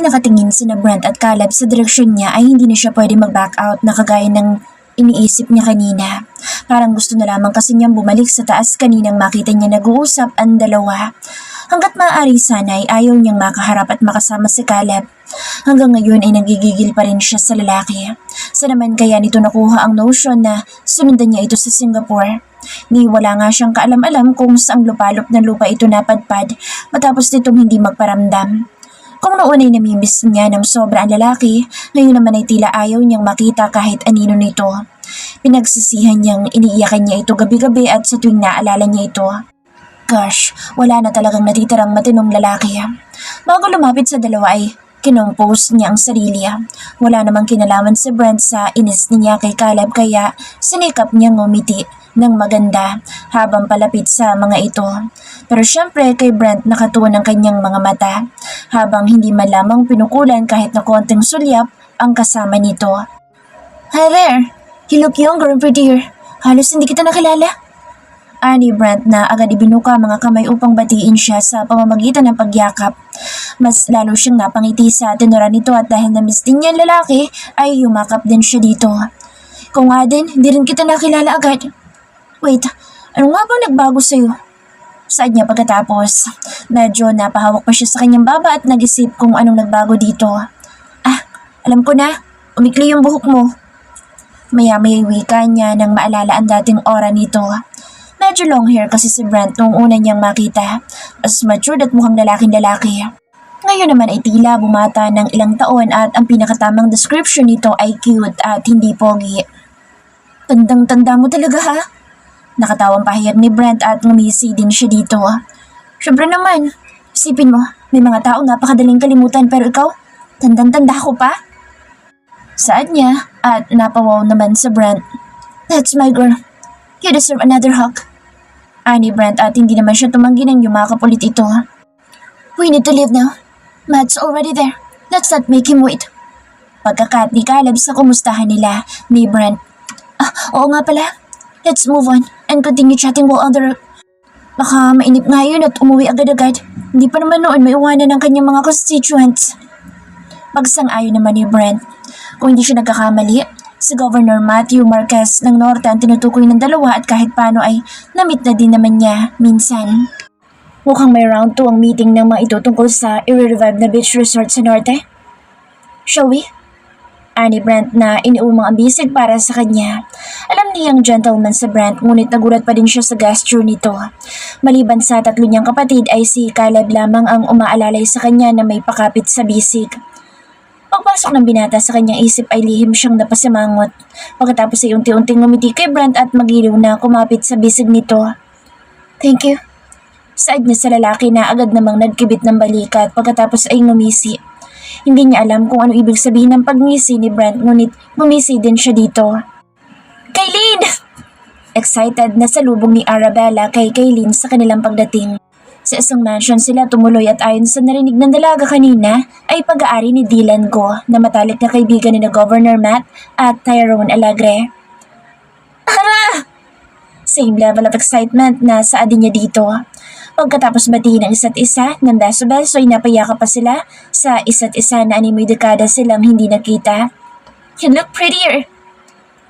Habang nakatingin sina Brent at Caleb sa direksyon niya ay hindi na siya pwede mag-back out na kagaya ng iniisip niya kanina. Parang gusto na lamang kasi niyang bumalik sa taas kaninang makita niya nag-uusap ang dalawa. Hanggat maaari sana ay ayaw niyang makaharap at makasama si Caleb. Hanggang ngayon ay nagigigil pa rin siya sa lalaki. Sa naman kaya nito nakuha ang notion na sunundan niya ito sa Singapore. Ni wala nga siyang kaalam-alam kung saang lupalop na lupa ito napadpad matapos nitong hindi magparamdam. Kung noon ay namimiss niya ng sobra ang lalaki, ngayon naman ay tila ayaw niyang makita kahit anino nito. Pinagsisihan niyang iniiyakan niya ito gabi-gabi at sa tuwing naalala niya ito. Gosh, wala na talagang natitirang matinong lalaki. Bago lumapit sa dalawa ay kinompose niya ang sarili. Wala namang kinalaman si Brent sa inis niya kay Caleb kaya sinikap niyang ngumiti ng maganda habang palapit sa mga ito. Pero syempre kay Brent nakatuon ang kanyang mga mata habang hindi man lamang pinukulan kahit na konting sulyap ang kasama nito. Hi there! You look younger and prettier. Halos hindi kita nakilala. Ani Brent na agad ibinuka mga kamay upang batiin siya sa pamamagitan ng pagyakap. Mas lalo siyang napangiti sa tenora nito at dahil na-miss din niya ang lalaki ay yumakap din siya dito. Kung nga din, hindi rin kita nakilala agad. Wait, ano nga bang nagbago sa'yo? Saad niya pagkatapos. Medyo napahawak pa siya sa kanyang baba at nag-isip kung anong nagbago dito. Alam ko na, umikli yung buhok mo. Maya-maya wika niya nang maalala ang dating aura nito. Medyo long hair kasi si Brent nung una niyang makita. Mas matured at mukhang lalaking-lalaki. Ngayon naman ay tila bumata ng ilang taon at ang pinakatamang description nito ay cute at hindi pogi. Tandang-tanda mo talaga ha? Nakatawang pahayag ni Brent at ngumisi din siya dito. Siyempre naman, isipin mo, may mga taong napakadaling kalimutan pero ikaw, tandang-tanda ko pa? Saad niya at napawaw naman sa Brent. That's my girl. You deserve another hug. Ani Brent at hindi naman siya tumanggi nang yumakap ulit ito. We need to leave now. Matt's already there. Let's not make him wait. Pagkakat ni Caleb sa kumustahan nila ni Brent. Oo nga pala. Let's move on and continue chatting while on the road. Baka mainip nga yun at umuwi agad-agad. Hindi pa naman noon may iwanan ng kanyang mga constituents. Pagsang-ayon naman ni Brent. Kung hindi siya nagkakamali, si Governor Matthew Marquez ng Norte ang tinutukoy ng dalawa at kahit paano ay namit na din naman niya minsan. Mukhang may round 2 ang meeting ng mga ito tungkol sa i-revive na beach resort sa Norte. Shall we? Ani Brent na iniumang ang bisig para sa kanya. Alam niyang gentleman sa Brent ngunit nagulat pa din siya sa gesture nito. Maliban sa tatlo niyang kapatid ay si Caleb lamang ang umaalalay sa kanya na may pakapit sa bisig. Pagpasok ng binata sa kanyang isip ay lihim siyang napasimangot. Pagkatapos ay unti-unting ngumiti kay Brent at magiliw na kumapit sa bisig nito. Thank you. Saad niya sa lalaki na agad namang nagkibit ng balikat pagkatapos ay ngumisi. Hindi niya alam kung ano ibig sabihin ng pagngisi ni Brent ngunit ngumisi din siya dito. Kaylin! Excited na salubong ni Arabella kay Kaylin sa kanilang pagdating. Sa isang mansion sila tumuloy at ayon sa narinig ng dalaga kanina ay pag-aari ni Dylan Go na matalik na kaibigan ni na Governor Matt at Tyrone Alegre. Ara! Same level of excitement na saadin niya dito. Pagkatapos batiin ng isa't isa ng beso-beso ay napayakap pa sila sa isa't isa na animoy dekada silang hindi nakita. You look prettier!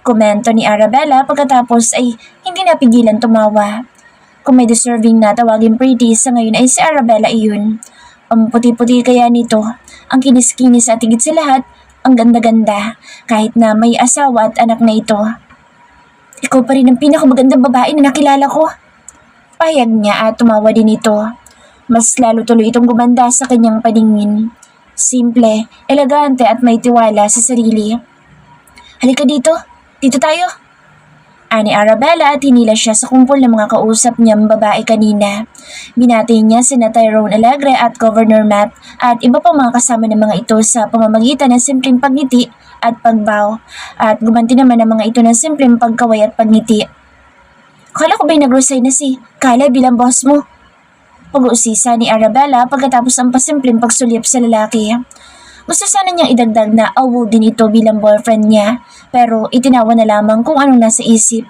Komento ni Arabella pagkatapos ay hindi napigilan tumawa. Kung may deserving na tawagin pretty sa ngayon ay si Arabella iyon. Ang puti-puti kaya nito, ang kinis-kinis at higit sa lahat, ang ganda-ganda kahit na may asawa at anak na ito. Ikaw pa rin ang pinakamagandang babae na nakilala ko. Payag niya at tumawa din ito. Mas lalo tuloy itong gumanda sa kanyang paningin. Simple, elegante at may tiwala sa sarili. Halika dito, dito tayo. Ani Arabella at hinila siya sa kumpol ng mga kausap niyang babae kanina. Binati niya sina Tyrone Alegre at Governor Matt at iba pang mga kasama ng mga ito sa pamamagitan ng simpleng pagngiti at pagbow at gumanti naman ng mga ito ng simpleng pagkaway at pagngiti. Kala ko ba'y nag-resign na si Caleb bilang boss mo? Pag-uusisa ni Arabella pagkatapos ang pasimpleng pagsulyap sa lalaki. Gusto sana niyang idagdag na awo din ito bilang boyfriend niya pero itinawa na lamang kung anong nasa isip.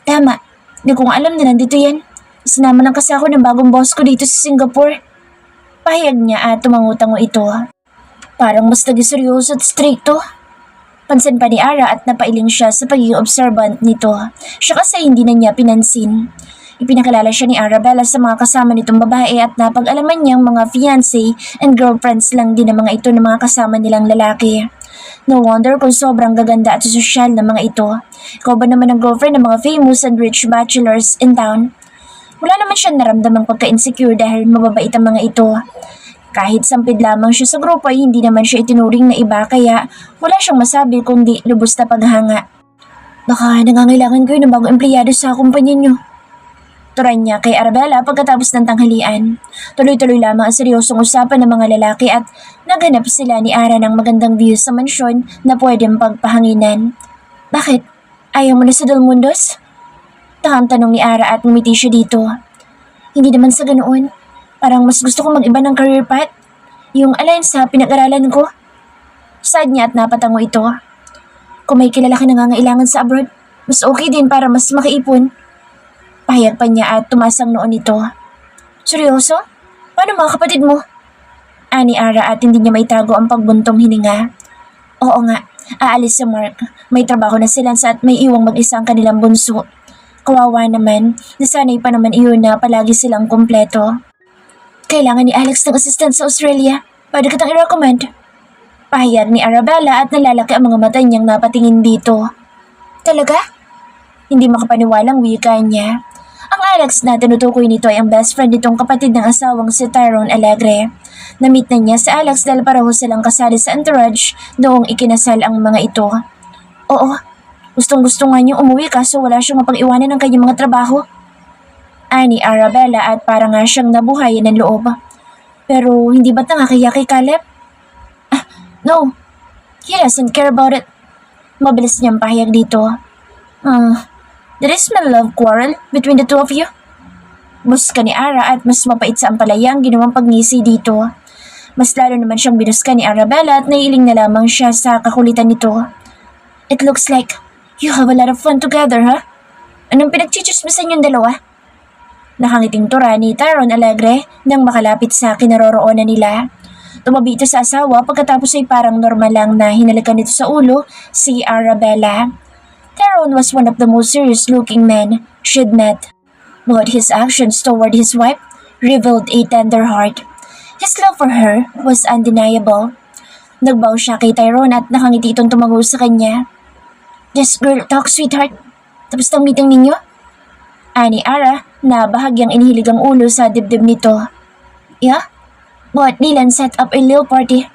Tama, di ko nga alam na nandito yan. Sinama lang kasi ako ng bagong boss ko dito sa Singapore. Pahayag niya at tumangutango ito. Parang mas naging seryoso at stricto. Pansin pa ni Ara at napailing siya sa pagiging observant nito. Siya kasi hindi na niya pinansin. Ipinakilala siya ni Arabella sa mga kasama nitong babae at napag-alaman niyang mga fiancé and girlfriends lang din ang mga ito ng mga kasama nilang lalaki. No wonder kung sobrang gaganda at sosyal ng mga ito. Ikaw ba naman ang girlfriend ng mga famous and rich bachelors in town? Wala naman siya naramdamang pagka-insecure dahil mababait ang mga ito. Kahit sampid lamang siya sa grupo ay hindi naman siya itinuring na iba kaya wala siyang masabi kundi lubos na paghanga. Baka nangangailangan kayo ng bagong empleyado sa kumpanya niyo. Turan niya kay Arabella pagkatapos ng tanghalian. Tuloy-tuloy lamang ang seryosong usapan ng mga lalaki at naganap sila ni Ara ng magandang view sa mansyon na pwedeng pagpahanginan. Bakit? Ayaw mo na sa Dalmundos? Takang tanong ni Ara at ngumiti siya dito. Hindi naman sa ganoon. Parang mas gusto kong mag-iba ng career path. Yung alliance sa pinag-aralan ko. Sad niya at napatango ito. Kung may kilala ka nangangailangan sa abroad, mas okay din para mas makaipon. Pahayag pa niya at tumasang noon nito. Seryoso? Paano mga kapatid mo? Ani Ara at hindi niya maitago ang pagbuntong hininga. Oo nga, aalis si Mark. May trabaho na sila at may iwang mag-isa ang kanilang bunso. Kawawa naman, nasanay pa naman iyon na palagi silang kumpleto. Kailangan ni Alex ng assistant sa Australia. Pwede kitang i-recommend. Pahayag ni Arabella at nalalaki ang mga mata niyang napatingin dito. Talaga? Hindi makapaniwalang wika niya. Ang Alex na tinutukoy nito ay ang best friend nitong kapatid ng asawang si Tyrone Alegre. Na-meet na niya si Alex dahil pareho silang kasali sa entourage noong ikinasal ang mga ito. Oo, gustong-gusto nga niyang umuwi kaso wala siyang mapag-iwanan ng kanyang mga trabaho. Ani Arabella at para nga siyang nabuhayan ng loob. Pero hindi ba't nangakaya kay Caleb? No, he doesn't care about it. Mabilis niyang pahayag dito. There is no love quarrel between the two of you. Buska ni Ara at mas mapait sa ampalaya ang ginawang pagngisi dito. Mas lalo naman siyang binuska ni Arabella at naiiling na lamang siya sa kakulitan nito. It looks like you have a lot of fun together, huh? Anong pinagchichismisan yung dalawa? Nakangiting tura ni Tyrone Alegre nang makalapit sa kinaroroonan nila. Tumabi ito sa asawa pagkatapos ay parang normal lang na hinalikan nito sa ulo si Arabella. Tyrone was one of the most serious-looking men she'd met, but his actions toward his wife revealed a tender heart. His love for her was undeniable. Nagbaw siya kay Tyrone at nakangiti itong tumango sa kanya. Just girl talk, sweetheart. Tapos ng meeting ninyo? Ani Ara na bahagyang inihilig ang ulo sa dibdib nito. Yeah? But Dylan set up a little party.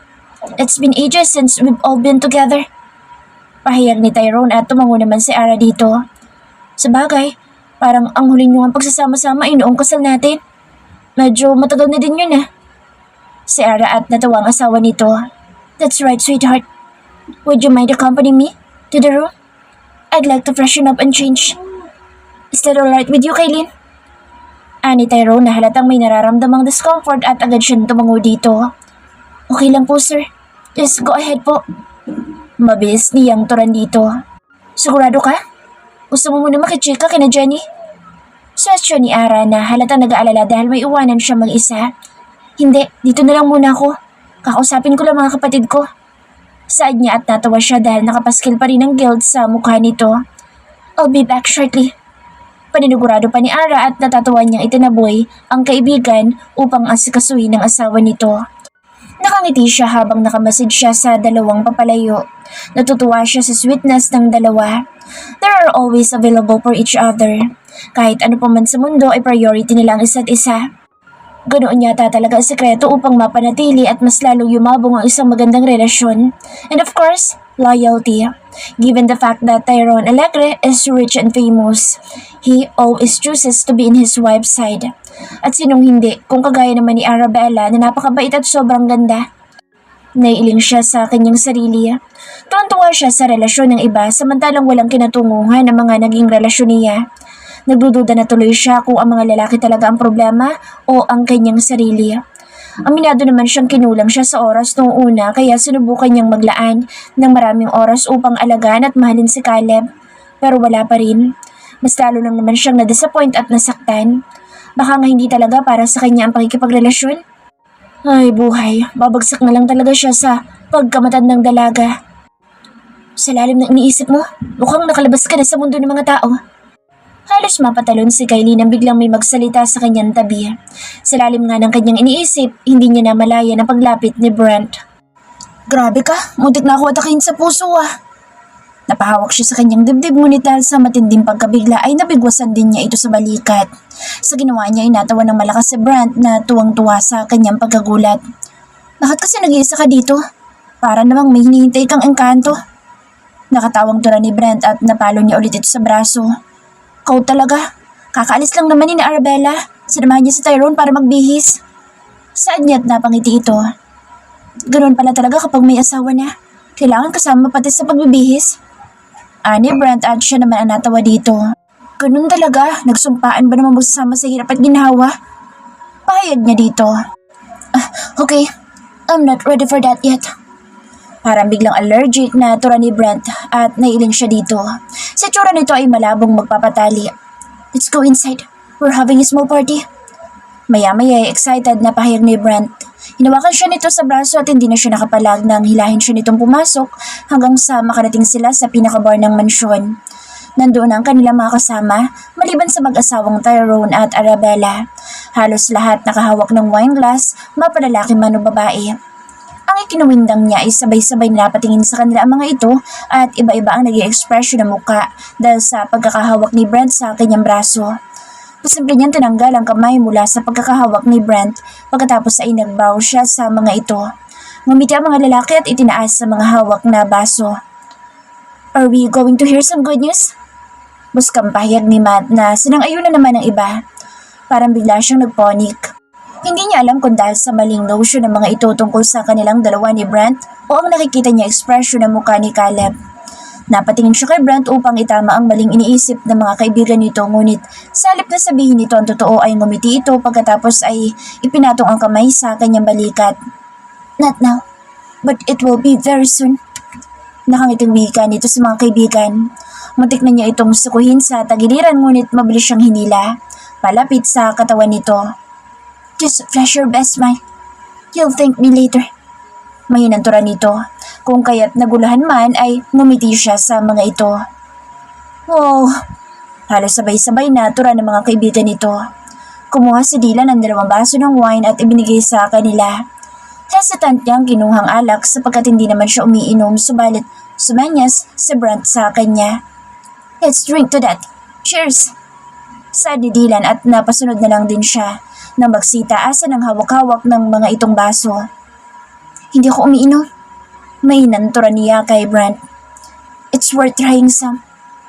It's been ages since we've all been together. Pahayag ni Tyrone at tumango naman si Ara dito. Sabagay, parang ang huling niyong pagsasama-sama ay noong kasal natin. Medyo matagal na din yun ah. Si Ara at natawa ang asawa nito. That's right, sweetheart. Would you mind accompanying me to the room? I'd like to freshen up and change. Is that alright with you, Kaylin? Ani Tyrone na halatang may nararamdamang discomfort at agad siyang tumango dito. Okay lang po, sir. Just go ahead po. Mabilis niyang turan dito. Sigurado ka? Gusto mo muna makichika kina Jenny? Suwestyon ni Ara na halatang nag-aalala dahil may iwanan siya mag-isa. Hindi, dito na lang muna ako. Kakausapin ko lang mga kapatid ko. Saad niya at natawa siya dahil nakapaskil pa rin ang guilt sa mukha nito. I'll be back shortly. Paninigurado pa ni Ara at natatawa niyang itinaboy ang kaibigan upang asikasuhin ng asawa nito. Nakangiti siya habang nakamasid siya sa dalawang papalayo. Natutuwa siya sa sweetness ng dalawa. They are always available for each other. Kahit ano pa man sa mundo ay priority nila ang isa't isa. Ganoon yata talaga ang sekreto upang mapanatili at mas lalong yumabong ang isang magandang relasyon. And of course, loyalty. Given the fact that Tyrone Alegre is rich and famous, he always chooses to be in his wife's side. At sinong hindi kung kagaya naman ni Arabella na napakabait at sobrang ganda. Naiiling siya sa kanyang sarili. Tuwan-tuwa siya sa relasyon ng iba samantalang walang kinatunguhan ng mga naging relasyon niya. Nagdududa na tuloy siya kung ang mga lalaki talaga ang problema o ang kanyang sarili. Aminado naman siyang kinulang siya sa oras noong una kaya sinubukan niyang maglaan ng maraming oras upang alagaan at mahalin si Caleb. Pero wala pa rin. Mas lalo lang naman siyang na-disappoint at nasaktan. Baka nga hindi talaga para sa kanya ang pakikipagrelasyon. Ay buhay, babagsak na lang talaga siya sa pagkamatandang dalaga. Sa lalim ng iniisip mo, mukhang nakalabas ka na sa mundo ng mga tao. Halos mapatalon si Kylie nang biglang may magsalita sa kanyang tabi. Sa lalim nga ng kanyang iniisip, hindi niya namalaya na paglapit ni Brent. Grabe ka, muntik na ako atakin sa puso ah. Napahawak siya sa kanyang dibdib ngunit dahil sa matinding pagkabigla ay nabigwasan din niya ito sa balikat. Sa ginawa niya ay natawa ng malakas si Brent na tuwang-tuwa sa kanyang pagkagulat. Bakit kasi nag-iisa ka dito? Para namang may hinihintay kang engkanto. Nakatawang tura ni Brent at napalo niya ulit ito sa braso. Kau talaga, kakaalis lang naman ni Arabella. Sinamahan niya si Tyrone para magbihis. Saad niya at napangiti ito. Ganoon pala talaga kapag may asawa na. Kailangan kasama pati sa pagbibihis. Ani Brent at siya naman ang natawa dito. Ganun talaga, nagsumpaan ba naman magsasama sa hirap at ginhawa? Pahayag niya dito. Okay, I'm not ready for that yet. Parang biglang allergic na tura ni Brent at nailing siya dito. Sa tsura nito ay malabong magpapatali. Let's go inside. We're having a small party. Maya-maya ay excited na pahayag ni Brent. Hinawakan siya nito sa braso at hindi na siya nakapalag nang hilahin siya nitong pumasok hanggang sa makarating sila sa pinakabar ng mansyon. Nandoon ang kanilang mga kasama, maliban sa mag-asawang Tyrone at Arabella. Halos lahat nakahawak ng wine glass, mapalalaki man o babae. Ang ikinuwindang niya ay sabay-sabay na napatingin sa kanila ang mga ito at iba-iba ang naging ekspresyon ng muka dahil sa pagkakahawak ni Brent sa kanyang braso. Pasimple niyang tinanggal ang kamay mula sa pagkakahawak ni Brent pagkatapos ay nagbow siya sa mga ito. Ngumiti ang mga lalaki at itinaas sa mga hawak na baso. Are we going to hear some good news? Buskang pahayag ni Matt na sinang-ayunan naman ng iba. Parang bigla siyang nagponik. Hindi niya alam kung dahil sa maling notion ng mga ito tungkol sa kanilang dalawa ni Brent o ang nakikita niya ekspresyon ng mukha ni Caleb. Napatingin siya kay Brent upang itama ang maling iniisip ng mga kaibigan nito ngunit sa halip na sabihin nito ang totoo ay ngumiti ito pagkatapos ay ipinatong ang kamay sa kanyang balikat. Not now, but it will be very soon. Nakangiting wika nito sa mga kaibigan. Muntik na niya itong sukuhin sa tagiliran ngunit mabilis siyang hinila. Palapit sa katawan nito. Just flash your best smile. You'll thank me later. Mahinantura nito. Kung kaya't nagulahan man ay ngumiti siya sa mga ito. Wow! Halos sabay-sabay na tura ng mga kaibigan nito. Kumuha si Dylan ng 2 baso ng wine at ibinigay sa kanila. Hesitant niyang kinuhang alak sapagkat hindi naman siya umiinom subalit sumanyas si Brent sa kanya. Let's drink to that. Cheers! Saad ni Dylan at napasunod na lang din siya nang magsitaasan ng hawak-hawak ng mga itong baso. Hindi ako umiinom. May nantura niya kay Brent. It's worth trying some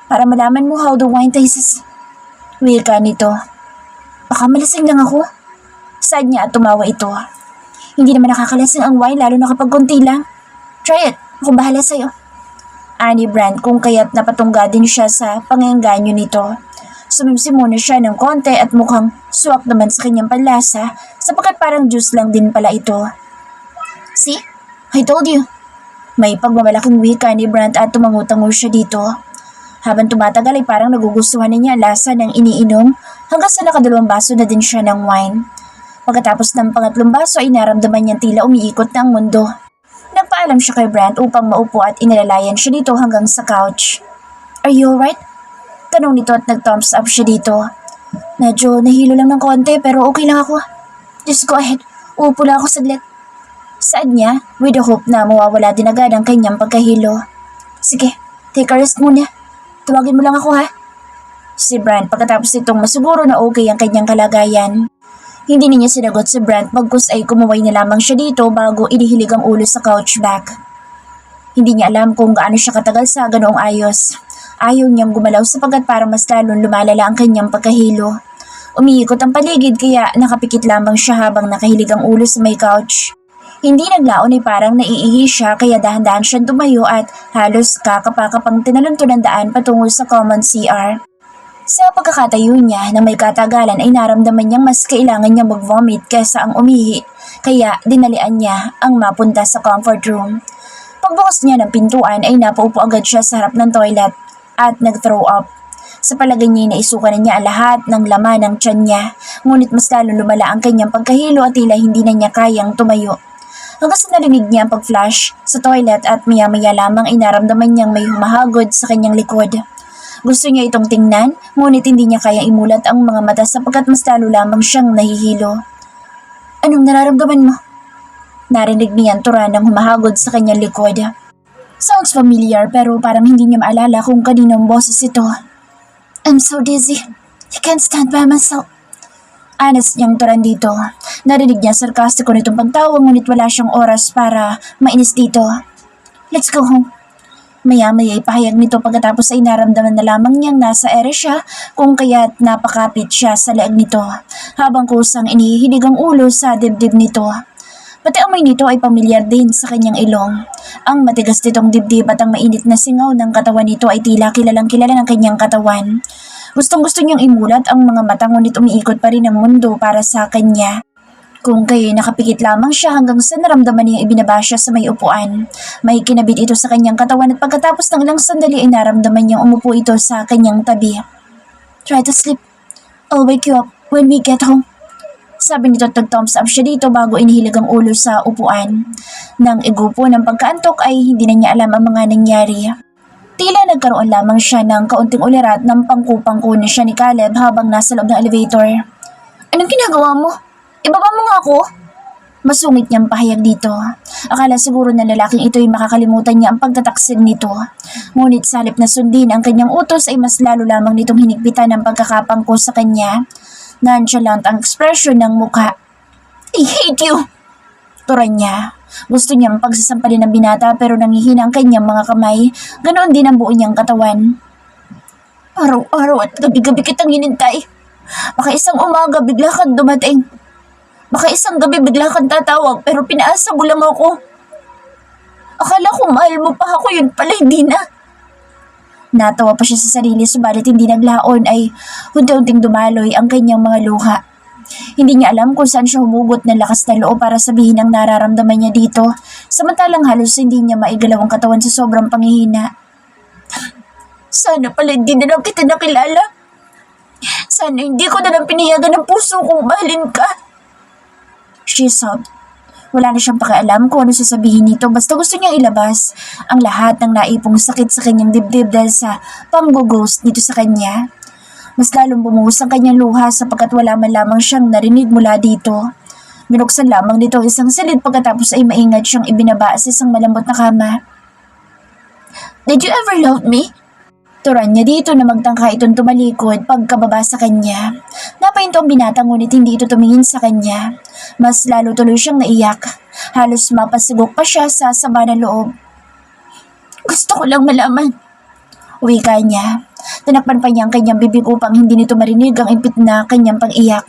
para malaman mo how the wine tastes. Wika nito. Baka malasing lang ako. Saad niya at tumawa ito. Hindi naman nakakalasing ang wine lalo na kapag konti lang. Try it. Ako bahala sa'yo. Ani Brent kung kaya't napatungga din siya sa pangangganyo nito. Sumimsim muna siya ng konti at mukhang swak naman sa kanyang panlasa sapagkat parang juice lang din pala ito. See? I told you. May pagmamalaking wika ni Brent at tumangutango siya dito. Habang tumatagal ay parang nagugustuhan na niya ang lasa ng iniinom hanggang sa nakadalawang baso na din siya ng wine. Pagkatapos ng pangatlong baso ay naramdaman niyang tila umiikot na ang mundo. Nagpaalam siya kay Brent upang maupo at inilalayan siya dito hanggang sa couch. Are you alright? Tanong nito at nag-thumbs up siya dito. Medyo nahilo lang ng konti pero okay lang ako. Just go ahead. Uupo lang ako saglit. Saad niya with the hope na mawawala din agad ang kanyang pagkahilo. Sige, take a rest muna. Tawagin mo lang ako ha. Si Brent pagkatapos nitong masiguro na okay ang kanyang kalagayan. Hindi niya sinagot si Brent bagkus ay kumuway na lamang siya dito bago inihilig ang ulo sa couch back. Hindi niya alam kung gaano siya katagal sa ganoong ayos. Ayaw niyang gumalaw sapagkat parang mas lalong lumalala ang kanyang pagkahilo. Umiikot ang paligid kaya nakapikit lamang siya habang nakahilig ang ulo sa may couch. Hindi naglaon ay parang naiihi siya kaya dahan-dahan siyang tumayo at halos kakapakapang tinalunto ng daan patungo sa common CR. Sa pagkakatayo niya na may katagalan ay naramdaman niyang mas kailangan niya mag-vomit kaysa ang umihi kaya dinalian niya ang mapunta sa comfort room. Pagbukas niya ng pintuan ay napaupo agad siya sa harap ng toilet at nag-throw up. Sa palagay niya naisukan na niya ang lahat ng laman ng tiyan niya, ngunit mas lalong lumala ang kanyang pagkahilo at tila hindi na niya kayang tumayo. hanggang sa narinig niya ang pag-flash sa toilet at maya-maya lamang ay naramdaman niyang may humahagod sa kanyang likod. Gusto niya itong tingnan, ngunit hindi niya kayang imulat ang mga mata sapagkat mas lalo lamang siyang nahihilo. Anong nararamdaman mo? Narinig niya ang tura ng humahagod sa kanyang likod. Sounds familiar pero parang hindi niya maalala kung kaninong boses ito. I'm so dizzy. I can't stand by myself. Honest niyang turan dito. Narinig niya sarkastiko nitong pagtawag ngunit wala siyang oras para mainis dito. Let's go home. Maya-maya ipahayag nito pagkatapos ay naramdaman na lamang niyang nasa ere siya kung kaya't napakapit siya sa leeg nito habang kusang inihilig ang ulo sa dibdib nito. Pati amoy nito ay pamilyar din sa kanyang ilong. Ang matigas nitong dibdib at ang mainit na singaw ng katawan nito ay tila kilalang kilala ng kanyang katawan. Gustong-gusto niyang imulat ang mga mata ngunit umiikot pa rin ang mundo para sa kanya. Kung kayo'y nakapikit lamang siya hanggang sa naramdaman niyang ibinaba siya sa may upuan. May kinabit ito sa kanyang katawan at pagkatapos ng ilang sandali ay naramdaman niyang umupo ito sa kanyang tabi. Try to sleep. I'll wake you up when we get home. Sabi nito at nag-thumbs up siya dito bago inihilig ang ulo sa upuan. Nang igupo ng pagkaantok ay hindi na niya alam ang mga nangyari. Tila nagkaroon lamang siya ng kaunting ulirat ng pangku-pangku na siya ni Caleb habang nasa loob ng elevator. Anong ginagawa mo? Ibaba mo nga ako? Masungit niyang pahayag dito. Akala siguro na lalaking ito ay makakalimutan niya ang pagtataksil nito. Ngunit sa halip na sundin ang kanyang utos ay mas lalo lamang nitong hinigpitan ang pagkakapangko sa kanya. Nonchalant ang ekspresyon ng mukha. I hate you! Turan niya. Gusto niyang pagsasampalin ng binata pero nangihina ang kanyang mga kamay. Ganoon din ang buo niyang katawan. Araw-araw at gabi-gabi kitang hinintay. Baka isang umaga bigla kang dumating. Baka isang gabi bigla kang tatawag pero pinaasa mo lang ako. Akala ko mahal mo pa ako, yun pala hindi na. Natawa pa siya sa sarili subalit hindi naglaon ay unti-unting dumaloy ang kanyang mga luha. Hindi niya alam kung saan siya humugot ng lakas na loob para sabihin ang nararamdaman niya dito, samantalang halos hindi niya maigalaw ang katawan sa sobrang panghihina. Sana pala hindi na lang kita nakilala. Sana hindi ko na lang pinayagan ng puso kong mahalin ka. She sobbed. Wala na siyang pakialam kung ano sasabihin nito basta gusto niyang ilabas ang lahat ng naipong sakit sa kanyang dibdib dahil sa pang-ghost nito sa kanya. Mas lalong bumuhos ang kanyang luha sapagkat wala man lamang siyang narinig mula dito. Binuksan lamang nito isang silid pagkatapos ay maingat siyang ibinaba sa isang malambot na kama. Did you ever love me? Turan niya dito na magtangka itong tumalikod pagkababa sa kanya. Napahinto ang binata ngunit hindi ito tumingin sa kanya. Mas lalo tuloy siyang naiyak. Halos mapasigok pa siya sa sama ng loob. Gusto ko lang malaman. Wika niya. Tinakpan pa niya ang kanyang bibig upang hindi nito marinig ang impit na kanyang pang-iyak.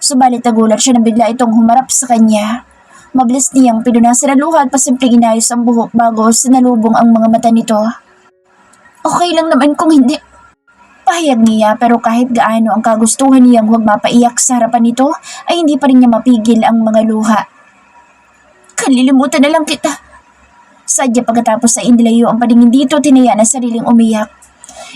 Subalit nagulat siya na bigla itong humarap sa kanya. Mabilis niyang pinunasan ang luha at pasimpleng inayos ang buhok bago sinalubong ang mga mata nito. Okay lang naman kung hindi. Pahayag niya pero kahit gaano ang kagustuhan niyang huwag mapaiyak sa harapan nito ay hindi pa rin niya mapigil ang mga luha. Kalilimutan na lang kita. Sadya pagkatapos ay inilayo ang paningin dito tinaya na sariling umiyak.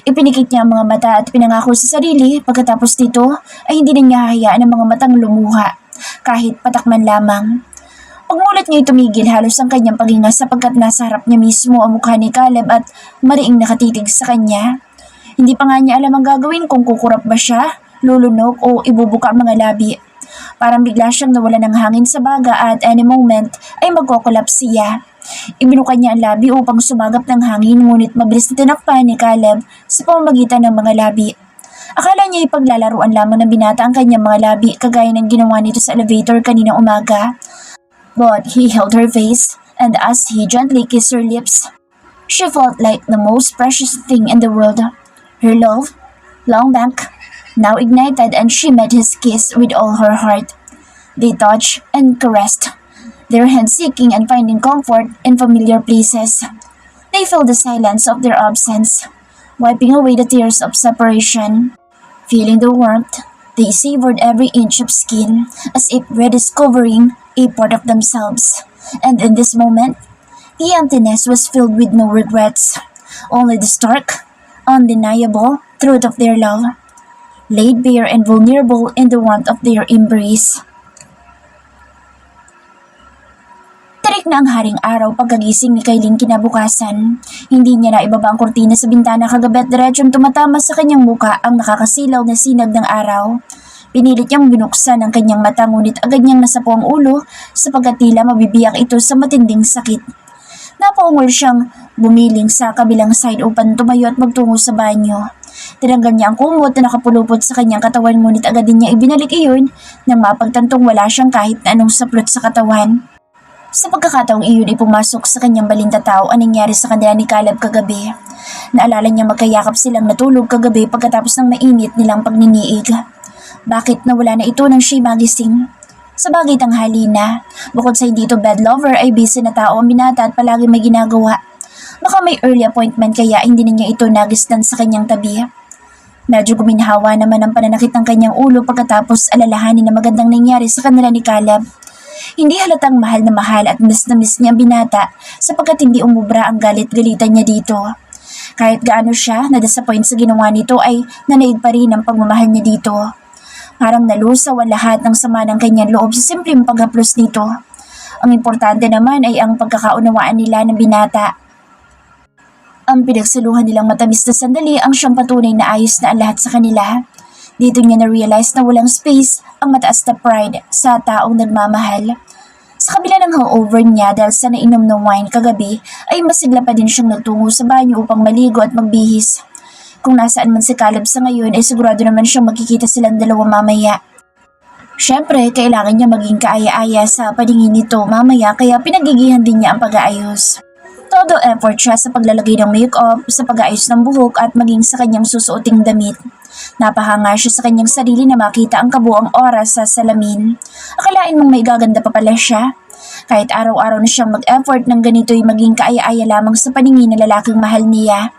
Ipinikit niya ang mga mata at pinangako sa sarili pagkatapos dito ay hindi na niya hahayaan ang mga matang lumuha kahit patakman lamang. Pagmulat niya tumigil halos ang kanyang paghinga sapagkat nasa harap niya mismo ang mukha ni Caleb at mariing nakatitig sa kanya. Hindi pa nga niya alam ang gagawin kung kukurap ba siya, lulunok o ibubuka ang mga labi. Parang bigla siyang nawala ng hangin sa baga at any moment ay magkokolaps siya. Ibinuka niya ang labi upang sumagap ng hangin ngunit mabilis na tinakpan ni Caleb sa pamamagitan ng mga labi. Akala niya ipaglalaruan lamang ng binata ang kanyang mga labi kagaya ng ginawa nito sa elevator kaninang umaga. But he held her face, and as he gently kissed her lips, she felt like the most precious thing in the world. Her love, long back, now ignited and she met his kiss with all her heart. They touched and caressed, their hands seeking and finding comfort in familiar places. They filled the silence of their absence, wiping away the tears of separation. Feeling the warmth, they savored every inch of skin as if rediscovering a part of themselves. And in this moment, the emptiness was filled with no regrets, only the stark, undeniable truth of their love, laid bare and vulnerable in the warmth of their embrace. Tari! Putik na ang haring araw pagkagising ni Kailin kinabukasan. Hindi niya na ibaba ang kurtina sa bintana kagabi at diretsong tumatama sa kanyang muka ang nakakasilaw na sinag ng araw. Pinilit niyang binuksan ang kanyang mata ngunit agad niyang nasapo ang ulo sapagkat tila mabibiyak ito sa matinding sakit. Napaungol siyang bumiling sa kabilang side upang tumayo at magtungo sa banyo. Tinanggal niya ang kumot na nakapulupot sa kanyang katawan ngunit agad din niya ibinalik iyon nang mapagtantong wala siyang kahit na anong saplot sa katawan. Sa pagkakataong iyon ay pumasok sa kanyang balintataw ang nangyari sa kanila ni Caleb kagabi. Naalala niya magkayakap silang natulog kagabi pagkatapos ng mainit nilang pagniniig. Bakit nawala na ito nang siya'y magising? Sa bagay tanghali na, bukod sa hindi ito bed lover ay busy na tao ang binata at palagi may ginagawa. Baka may early appointment kaya hindi na niya ito nagistan sa kanyang tabi. Medyo guminhawa naman ang pananakit ng kanyang ulo pagkatapos alalahanin na magandang nangyari sa kanila ni Caleb. Hindi halatang mahal na mahal at miss na miss niya ang binata sapagkat hindi umubra ang galit-galitan niya dito. Kahit gaano siya na-disappoint sa ginawa nito ay nanaig pa rin ang pagmamahal niya dito. Parang nalusaw ang lahat ng sama ng kanyang loob sa simpleng paghaplos nito. Ang importante naman ay ang pagkakaunawaan nila ng binata. Ang pinagsaluhan nilang matamis na sandali ang siyang patunay na ayos na ang lahat sa kanila. Dito niya na-realize na walang space ang mataas na pride sa taong nagmamahal. Sa kabila ng hangover niya dahil sa nainom ng wine kagabi ay masigla pa din siyang nagtungo sa banyo upang maligo at magbihis. Kung nasaan man si Caleb sa ngayon ay sigurado naman siyang magkikita silang dalawa mamaya. Siyempre, kailangan niya maging kaaya-aya sa paningin nito mamaya kaya pinagigihan din niya ang pag-aayos. Todo effort siya sa paglalagay ng make-up, sa pag-aayos ng buhok at maging sa kanyang susuoting damit. Napahanga siya sa kanyang sarili na makita ang kabuang oras sa salamin. Akalain mong may gaganda pa pala siya. Kahit araw-araw na siyang mag-effort ng ganito'y maging kaaya-aya lamang sa paningin ng lalaking mahal niya.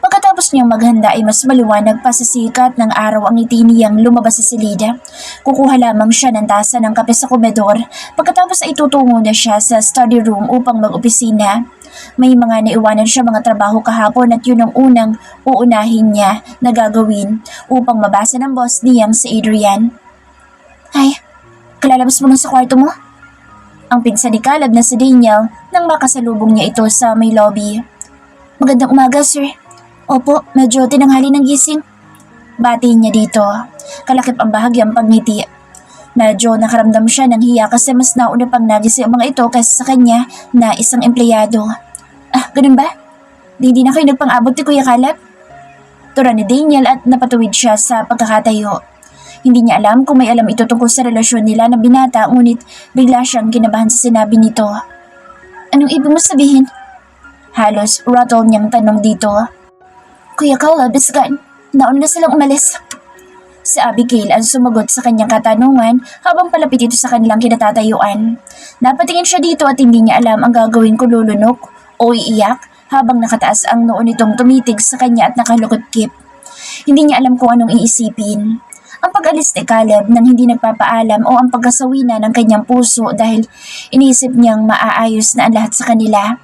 Pagkatapos niyang maghanda ay mas maliwanag pa sa sikat ng araw ang ngiti niyang lumabas sa silida. Kukuha lamang siya ng tasa ng kape sa komedor. Pagkatapos ay tutungo na siya sa study room upang mag-opisina. May mga naiwanan siya mga trabaho kahapon at yun ang unang uunahin niya na gagawin upang mabasa ng boss niyang si Adrian. Ay, kalalabas mo lang sa kwarto mo? Ang pinsan ni Caleb na si Daniel nang makasalubong niya ito sa may lobby. Magandang umaga, sir. Opo, medyo tinanghali ng gising. Batiin niya dito. Kalakip ang bahagyang pagngiti. Medyo nakaramdam siya ng hiya kasi mas nauna pang nagising ang mga ito kaysa sa kanya na isang empleyado. Ah, ganun ba? Di na kayo nagpang-abot ni Kuya Caleb? Tura ni Daniel at napatuwid siya sa pagkakatayo. Hindi niya alam kung may alam ito tungkol sa relasyon nila ng binata ngunit bigla siyang kinabahan sa sinabi nito. Anong ibig mo sabihin? Halos rattle niyang tanong dito. Kuya Caleb, bisgan. Nauna na silang umalis. Si Abigail ang sumagot sa kanyang katanungan habang palapit ito sa kanilang kinatatayuan. Napatingin siya dito at hindi niya alam ang gagawin ko lulunok o iiyak habang nakataas ang noo nitong tumitig sa kanya at nakalukot-kip. Hindi niya alam kung anong iisipin. Ang pag-alis ni Caleb nang hindi nagpapaalam o ang pagkasawina ng kanyang puso dahil iniisip niyang maaayos na ang lahat sa kanila.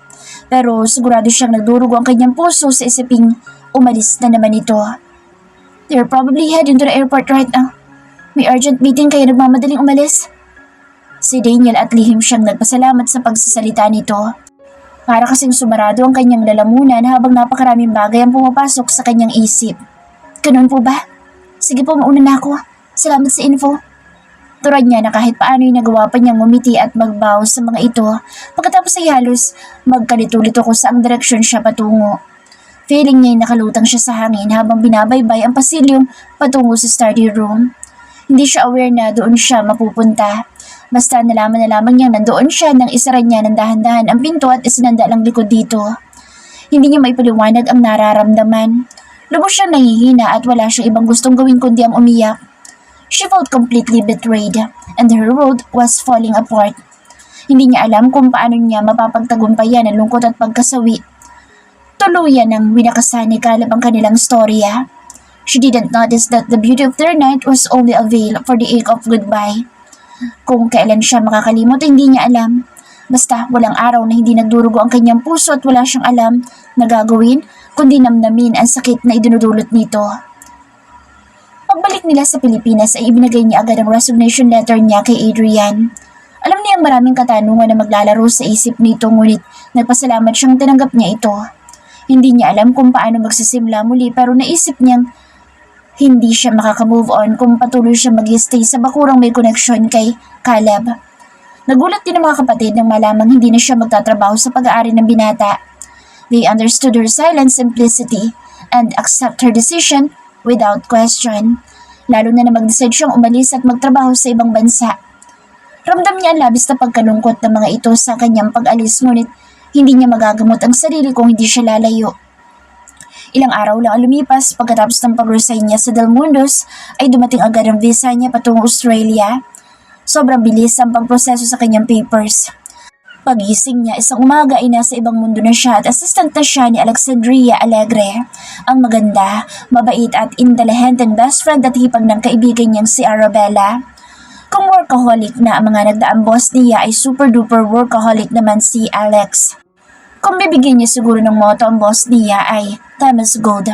Pero sigurado siyang nagdurugo ang kanyang puso sa isiping umalis na naman ito. They're probably heading to the airport right now. May urgent meeting kaya nagmamadaling umalis. Si Daniel at lihim siyang nagpasalamat sa pagsasalita nito. Para kasing sumarado ang kanyang lalamunan habang napakaraming bagay ang pumapasok sa kanyang isip. Ganun po ba? Sige po, mauna na ako. Salamat sa info. Turad niya na kahit paano'y nagawa pa niyang ngumiti at magbow sa mga ito. Pagkatapos ay halos magkalito-lito kung saang direksyon siya patungo. Feeling niya'y nakalutang siya sa hangin habang binabaybay ang pasilyong patungo sa study room. Hindi siya aware na doon siya mapupunta. Basta nalaman na lamang niyang nandoon siya nang isara niya ng dahan-dahan ang pinto at isinanda lang likod dito. Hindi niya maipaliwanag ang nararamdaman. Lubos siyang nangihina at wala siyang ibang gustong gawin kundi ang umiyak. She felt completely betrayed and her world was falling apart. Hindi niya alam kung paano niya mapapagtagumpayan ang lungkot at pagkasawi. Tuluyan ng winakasan ni Caleb ang kanilang storya. She didn't notice that the beauty of their night was only a veil for the ache of goodbye. Kung kailan siya makakalimot hindi niya alam. Basta walang araw na hindi nagdurugo ang kanyang puso at wala siyang alam na gagawin kundi namnamin ang sakit na idinudulot nito. Pagbalik nila sa Pilipinas ay ibinigay niya agad ang resignation letter niya kay Adrian. Alam niyang maraming katanungan na maglalaro sa isip nito ngunit nagpasalamat siyang tinanggap niya ito. Hindi niya alam kung paano magsisimula muli pero naisip niyang hindi siya makaka-move on kung patuloy siya mag-stay sa bakurang may connection kay Caleb. Nagulat din ang mga kapatid nang malamang hindi na siya magtatrabaho sa pag-aari ng binata. They understood her silent simplicity and accept her decision without question. Lalo na mag-decide siyang umalis at magtrabaho sa ibang bansa. Ramdam niya ang labis na pagkalungkot ng mga ito sa kanyang pag-alis ngunit hindi niya magagamot ang sarili kung hindi siya lalayo. Ilang araw lang ang lumipas pagkatapos ng pag-resign niya sa Del Mundos ay dumating agad ang visa niya patungong Australia. Sobrang bilis ang pagproseso sa kanyang papers. Pagising niya isang umaga ay nasa ibang mundo na siya at assistant na siya ni Alexandria Alegre. Ang maganda, mabait at intelihenteng best friend at hipag ng kaibigan niyang si Arabella. Kung workaholic na ang mga nagdaang boss niya ay super duper workaholic naman si Alex. Kung bibigyan niya siguro ng motto ang boss niya ay time is gold.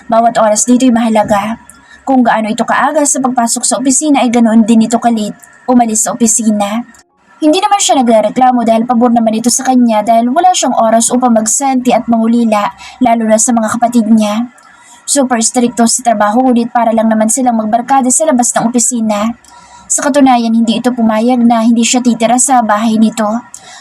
Bawat oras dito ay mahalaga. Kung gaano ito kaaga sa pagpasok sa opisina ay ganoon din ito kalit umalis sa opisina. Hindi naman siya nagrereklamo dahil pabor naman ito sa kanya dahil wala siyang oras upang magsenti at mangulila lalo na sa mga kapatid niya. Super stricto sa trabaho ngunit para lang naman silang magbarkada sa labas ng opisina. Sa katunayan hindi ito pumayag na hindi siya titira sa bahay nito.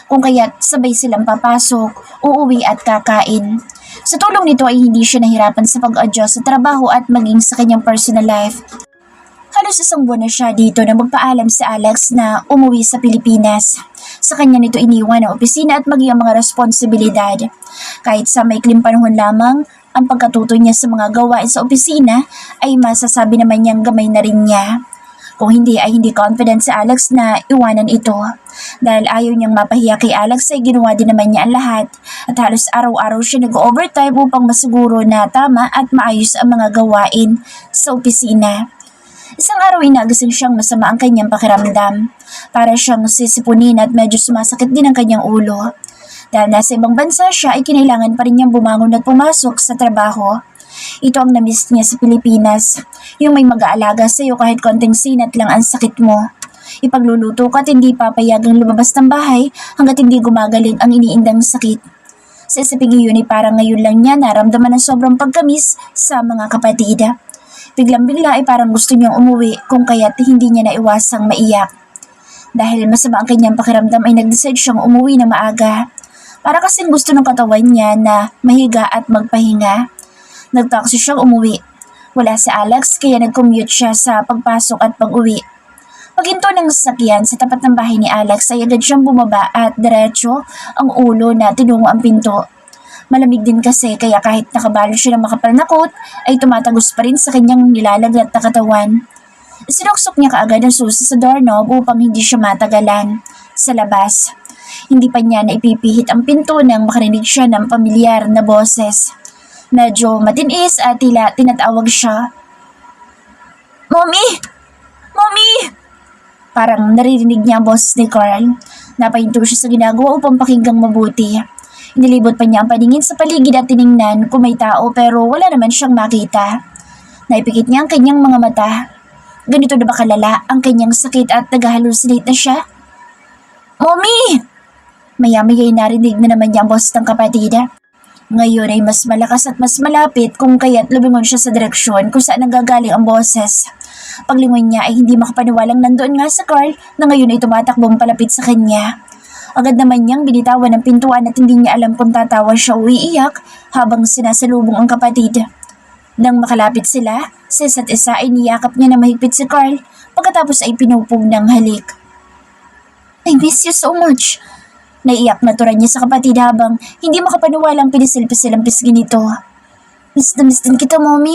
Kung kaya't sabay silang papasok, uuwi at kakain. Sa tulong nito ay hindi siya nahirapan sa pag-adjust sa trabaho at maging sa kanyang personal life. Halos isang buwan na siya dito na magpaalam si Alex na umuwi sa Pilipinas. Sa kanya nito iniwan ang opisina at maging ang mga responsibilidad. Kahit sa maikling panahon lamang, ang pagkatuto niya sa mga gawain sa opisina ay masasabi naman niyang gamay na rin niya. Kung hindi ay hindi confident si Alex na iwanan ito. Dahil ayaw niyang mapahiya kay Alex ay ginawa din naman niya ang lahat at halos araw-araw siya nag-overtime upang masiguro na tama at maayos ang mga gawain sa opisina. Isang araw ay nagising siyang masama ang kanyang pakiramdam. Para siyang sisipunin at medyo sumasakit din ang kanyang ulo. Dahil nasa ibang bansa siya ay kinailangan pa rin niyang bumangon at pumasok sa trabaho. Ito ang namiss niya sa Pilipinas. Yung may mag-aalaga sa iyo kahit konting sinat lang ang sakit mo. Ipagluluto ka at hindi papayagang lumabas ng bahay hanggat hindi gumagaling ang iniindang sakit. Sa isiping iyon ay parang ngayon lang niya naramdaman ang sobrang pagkamis sa mga kapatid. Biglang-bigla ay parang gusto niyang umuwi kung kaya't hindi niya naiwasang maiyak. Dahil masama ang kanyang pakiramdam ay nag-decide siyang umuwi na maaga. Para kasing gusto ng katawan niya na mahiga at magpahinga. Nagtaksi siyang umuwi. Wala si Alex kaya nag-commute siya sa pagpasok at pag-uwi. Paghinto ng sasakyan sa tapat ng bahay ni Alex ay agad siyang bumaba at diretso ang ulo na tinungo ang pinto. Malamig din kasi kaya kahit nakabalo siya ng makapal na coat ay tumatagos pa rin sa kanyang nilalaglat na katawan. Sinuksok niya kaagad ang susi sa doorknob upang hindi siya matagalan. Sa labas, hindi pa niya naipipihit ang pinto nang makarinig siya ng pamilyar na boses. Medyo matinis at tila tinatawag siya. Mommy! Mommy! Parang naririnig niya ang boses ni Carl. Napahinto siya sa ginagawa upang pakinggang mabuti. Inilibot pa niya ang paningin sa paligid at tiningnan kung may tao pero wala naman siyang makita. Naipikit niya ang kanyang mga mata. Ganito na ba kalala ang kanyang sakit at nag-hallucinate na siya? Mommy! Maya-maya narinig na naman niya ang boses ng kapatid. Ngayon ay mas malakas at mas malapit kung kaya't lumingon siya sa direksyon kung saan nanggagaling ang boses. Paglingon niya ay hindi makapaniwalang nandoon nga sa Carl na ngayon ay tumatakbong palapit sa kanya. Agad naman niyang binitawan ng pintuan at hindi niya alam kung tatawa siya o iiyak habang sinasalubong ang kapatid. Nang makalapit sila, sa isa't isa ay niyakap niya na mahigpit si Carl pagkatapos ay pinupog ng halik. I miss you so much. Naiyak na turan niya sa kapatid habang hindi makapaniwalang pinisilpis silang pisgin nito. Miss na miss din kita, Mommy.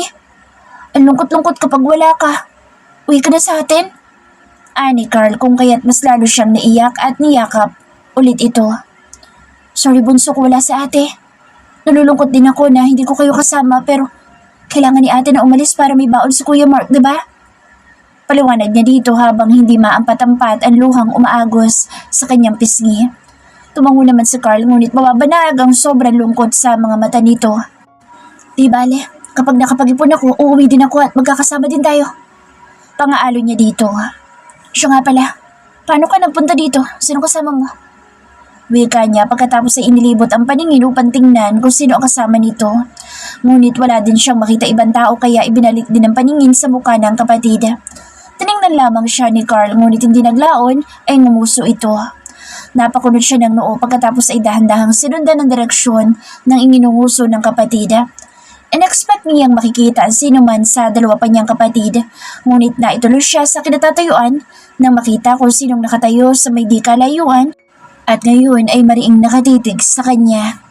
Ang lungkot-lungkot kapag wala ka. Uwi ka na sa atin? Ani Carl kung kaya't mas lalo siyang naiyak at niyakap ulit ito. Sorry bunso ko wala sa ate. Nalulungkot din ako na hindi ko kayo kasama pero kailangan ni ate na umalis para may baon si Kuya Mark, diba? Paliwanag niya dito habang hindi maampat-ampat ang luhang umaagos sa kanyang pisngi. Tumango naman si Carl ngunit mababanag ang sobrang lungkot sa mga mata nito. Di bale, kapag nakapag-ipon ako, uuwi din ako at magkakasama din tayo. Pangaalo niya dito. Siya nga pala, Paano ka nagpunta dito? Sino kasama mo? Wika niya pagkatapos ay inilibot ang paningin upang tingnan kung sino ang kasama nito. Ngunit wala din siyang makita ibang tao kaya ibinalik din ang paningin sa mukha ng kapatid. Tiningnan lamang siya ni Carl ngunit hindi naglaon ay ngumuso ito. Napakunod siya ng noo pagkatapos ay dahan-dahang sinundan ng direksyon ng inginunguso ng kapatid. In-expect niyang makikita ang sino man sa dalawa pa niyang kapatid, ngunit naituloy siya sa kinatatayuan nang makita kung sinong nakatayo sa may di kalayuan at ngayon ay mariing nakatitig sa kanya.